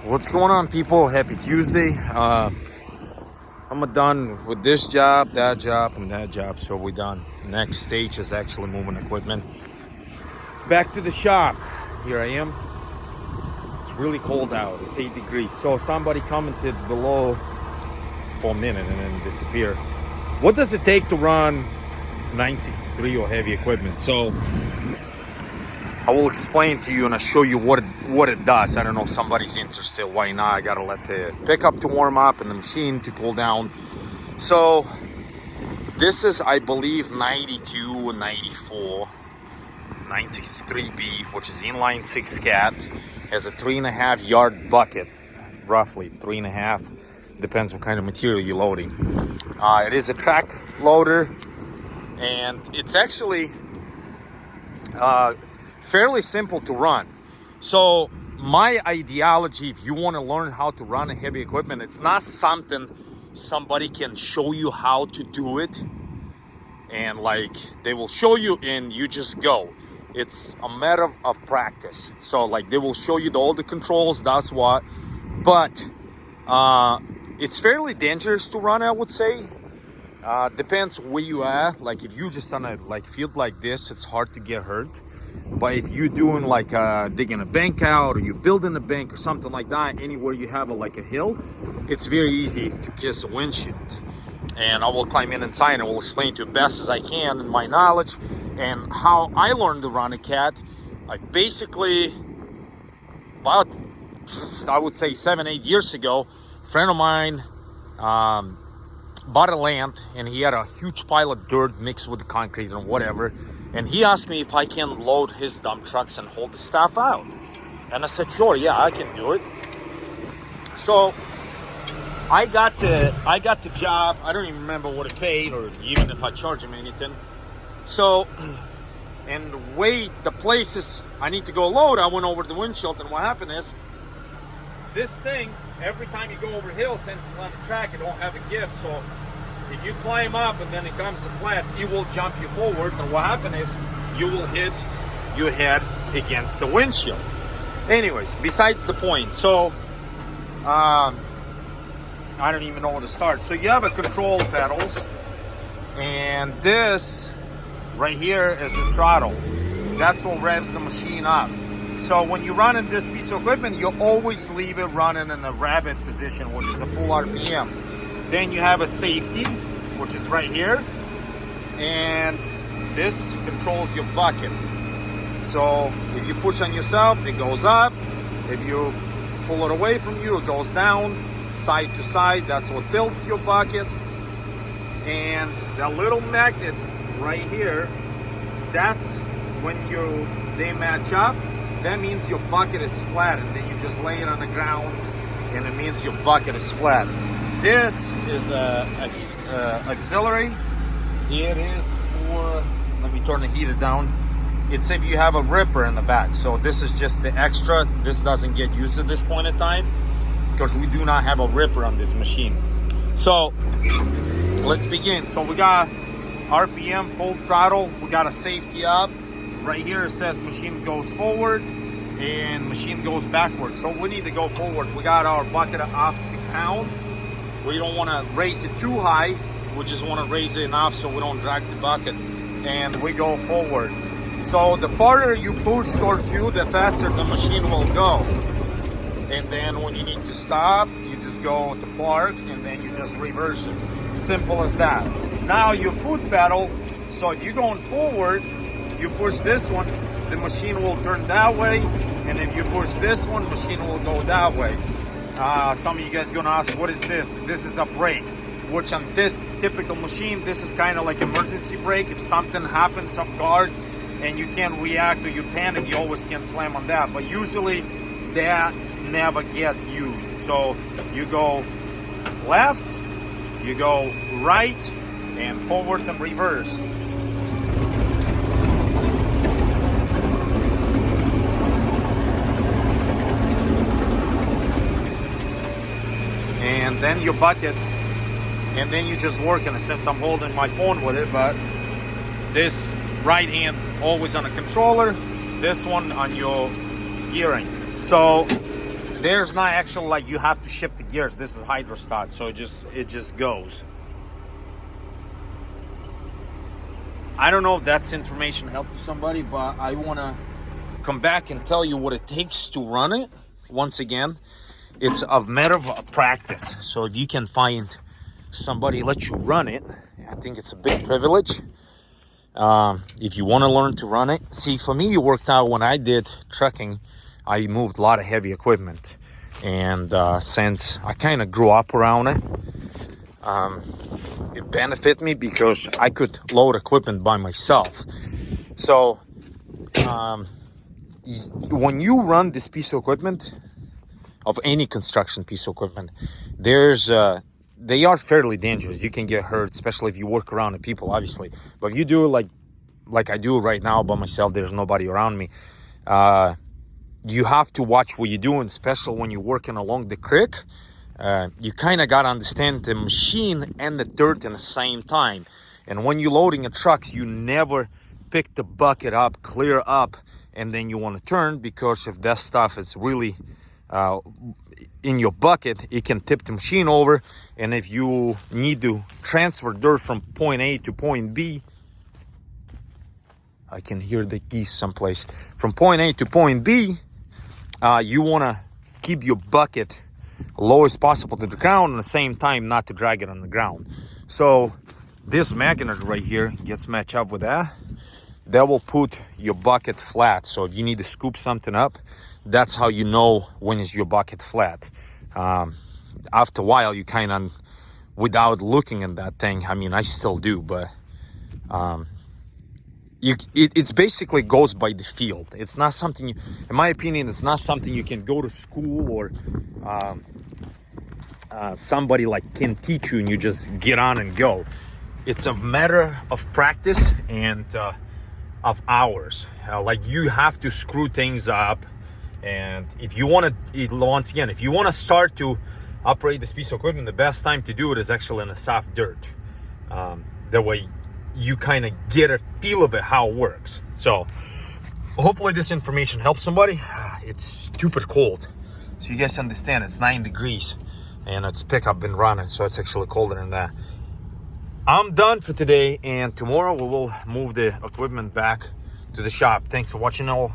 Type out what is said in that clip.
What's going on, people? Happy Tuesday. I'm done with this job, that job, and that job, so we're done. Next stage is actually moving equipment back to the shop. Here I am. It's really cold out. It's 8 degrees. So somebody commented below for a minute and then disappear. What does it take to run 963 or heavy equipment? So I will explain to you and I'll show you what it does. I don't know if somebody's interested. Why not? I gotta let the pickup to warm up and the machine to cool down. So this is, I believe, 92 and 94 963B, which is inline 6 cat. Has a 3.5 yard bucket, roughly 3.5. Depends what kind of material you're loading. It is a track loader, and it's actually fairly simple to run. So my ideology, if you want to learn how to run a heavy equipment, it's not something somebody can show you how to do it and like they will show you and you just go. It's a matter of practice. So like they will show you all the controls, that's what, but it's fairly dangerous to run, I would say. Depends where you are. Like if you just on a like field like this, it's hard to get hurt. But if you're doing like digging a bank out, or you're building a bank or something like that, anywhere you have like a hill, it's very easy to kiss a windshield. And I will climb in inside and I will explain to you best as I can in my knowledge and how I learned to run a cat. Like basically about, I would say 7-8 years ago, a friend of mine bought a land and he had a huge pile of dirt mixed with concrete and whatever. And he asked me if I can load his dump trucks and haul the stuff out. And I said, sure, yeah, I can do it. So I got the job. I don't even remember what it paid or even if I charge him anything. So, and the places I need to go load, I went over the windshield, and what happened is, this thing, every time you go over hill, since it's on the track, it don't have a gift, so if you climb up and then it comes to flat, it will jump you forward, and what happened is, you will hit your head against the windshield. Anyways, besides the point, so, I don't even know where to start. So you have a control pedals, and this right here is the throttle. That's what revs the machine up. So when you run in this piece of equipment, you always leave it running in a rabbit position, which is a full RPM. Then you have a safety, which is right here, and this controls your bucket. So if you push on yourself, it goes up. If you pull it away from you, it goes down, side to side. That's what tilts your bucket. And that little magnet right here, that's when they match up. That means your bucket is flat, and then you just lay it on the ground, and it means your bucket is flat. This is auxiliary. It is for, let me turn the heater down. It's if you have a ripper in the back. So this is just the extra. This doesn't get used at this point in time because we do not have a ripper on this machine. So let's begin. So we got RPM, full throttle. We got a safety up. Right here it says machine goes forward and machine goes backward. So we need to go forward. We got our bucket off the ground. We don't want to raise it too high. We just want to raise it enough so we don't drag the bucket. And we go forward. So the farther you push towards you, the faster the machine will go. And then when you need to stop, you just go to park and then you just reverse it. Simple as that. Now your foot pedal, so if you're going forward, you push this one, the machine will turn that way. And if you push this one, machine will go that way. Some of you guys are gonna ask, what is this? This is a brake, which on this typical machine, this is kind of like emergency brake. If something happens off guard and you can't react or you panic, you always can slam on that. But usually that's never get used. So you go left, you go right, and forward and reverse. And then your bucket, and then you just work in it. Since I'm holding my phone with it, but this right hand always on a controller, this one on your gearing. So there's not actual like you have to shift the gears. This is hydrostat, so it just goes. I don't know if that's information helped somebody, but I want to come back and tell you what it takes to run it. Once again, it's a matter of practice. So if you can find somebody let you run it, I think it's a big privilege. If you want to learn to run it, see, for me, it worked out when I did trucking. I moved a lot of heavy equipment, and since I kind of grew up around it, it benefited me because I could load equipment by myself. So when you run this piece of equipment, of any construction piece of equipment, they are fairly dangerous. You can get hurt, especially if you work around the people, obviously. But if you do it like I do right now by myself, there's nobody around me. You have to watch what you're doing, especially when you're working along the creek. You kind of got to understand the machine and the dirt in the same time. And when you're loading a trucks, you never pick the bucket up, clear up, and then you want to turn, because if that stuff is really in your bucket, it can tip the machine over. And if you need to transfer dirt from point A to point B, I can hear the geese someplace. From point A to point B, you want to keep your bucket low as possible to the ground, and at the same time not to drag it on the ground. So this magnet right here gets matched up with that. That will put your bucket flat. So if you need to scoop something up, that's how you know when is your bucket flat. After a while, you kind of, without looking at that thing, I mean, I still do, but it's basically goes by the field. It's not something, in my opinion, it's not something you can go to school or somebody like can teach you and you just get on and go. It's a matter of practice and of hours. Like, you have to screw things up. And if you want to, once again, if you want to start to operate this piece of equipment, the best time to do it is actually in a soft dirt. That way you kind of get a feel of it, how it works. So hopefully this information helps somebody. It's stupid cold, so you guys understand it's 9 degrees and it's pickup been running, so it's actually colder than that. I'm done for today, and tomorrow we will move the equipment back to the shop. Thanks for watching all.